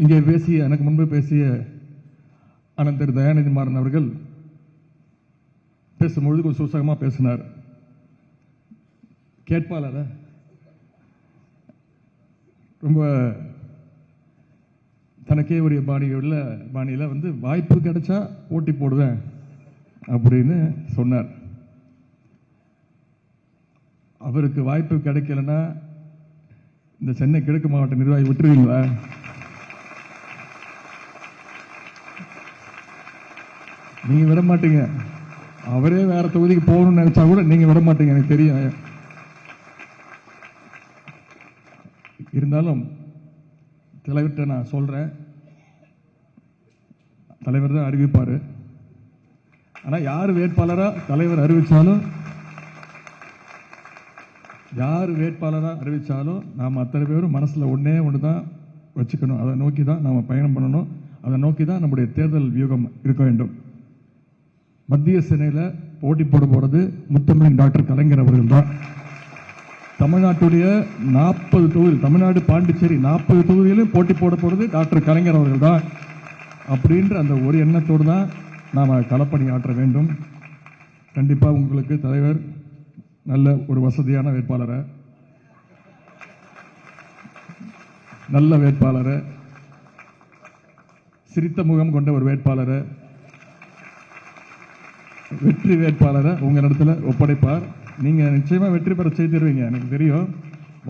இங்கே பேசிய எனக்கு முன்பு பேசிய அண்ணன் திரு தயாநிதி மாறன் அவர்கள் பேசும்பொழுது கொஞ்சம் சூசகமாக பேசினார். கேட்பாளர ரொம்ப தனக்கே உரிய பாணியில் வந்து வாய்ப்பு கிடைச்சா போட்டி போடுவேன் அப்படின்னு சொன்னார். அவருக்கு வாய்ப்பு கிடைக்கலன்னா இந்த சென்னை கிழக்கு மாவட்ட நிர்வாகி விட்டுருவீங்களா? நீங்க விட மாட்டீங்க. அவரே வேற தொகுதிக்கு போகணும்னு நினைச்சா கூட நீங்க விட மாட்டீங்க, எனக்கு தெரியும். இருந்தாலும் தலைவர்கிட்ட நான் சொல்றேன், தலைவர் தான் அறிவிப்பாரு. ஆனா யார் வேட்பாளரா தலைவர் அறிவிச்சாலும் நாம் அத்தனை பேரும் மனசுல ஒன்னே ஒண்ணுதான் வச்சுக்கணும். அதை நோக்கி தான் நாம பயணம் பண்ணணும். அதை நோக்கி தான் நம்முடைய தேர்தல் வியூகம் இருக்க வேண்டும். மத்திய சென்னையில் போட்டி போட போறது முத்தமிழின் டாக்டர் கலைஞர் அவர்கள் தான். தமிழ்நாட்டுடைய 40 தொகுதி, தமிழ்நாடு பாண்டிச்சேரி 40 தொகுதியிலும் போட்டி போட போறது டாக்டர் கலைஞர் அவர்கள் தான். அப்படின்ற அந்த ஒரு எண்ணத்தோடு தான் நாம களப்பணி ஆற்ற வேண்டும். கண்டிப்பா உங்களுக்கு தலைவர் நல்ல ஒரு வசதியான வேட்பாளரை, நல்ல வேட்பாளரை, சிரித்த முகம் கொண்ட ஒரு வேட்பாளரை, வெற்றி வேட்பாளரை உங்களிடத்துல ஒப்படைப்பார். நீங்க நிச்சயமா வெற்றி பெற செய்திருவீங்க, எனக்கு தெரியும்.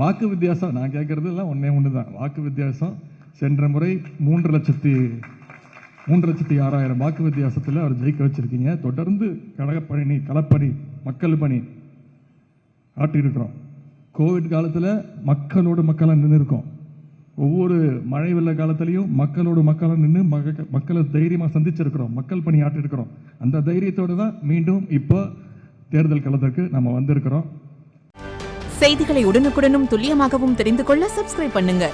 வாக்கு வித்தியாசம் நான் கேட்கறது எல்லாம் ஒண்ணுதான். வாக்கு வித்தியாசம் சென்ற முறை 3,06,000 வாக்கு வித்தியாசத்தில் அவர் ஜெயிக்க வச்சிருக்கீங்க. தொடர்ந்து கழகப்பணி, களப்பணி, மக்கள் பணி ஆட்டியிருக்கிறோம். கோவிட் காலத்தில் மக்களோடு மக்களாக நின்று இருக்கோம். ஒவ்வொரு மழை வெள்ள காலத்திலையும் மக்களோடு மக்களாக நின்று மக்களை தைரியமாக சந்திச்சிருக்கிறோம். மக்கள் பணி ஆட்டிருக்கிறோம். அந்த தைரியத்தோடு தான் மீண்டும் இப்போ தேர்தல் களத்திற்கு நம்ம வந்திருக்கிறோம். செய்திகளை உடனுக்குடனும் துல்லியமாகவும் தெரிந்து கொள்ள சப்ஸ்கிரைப் பண்ணுங்க.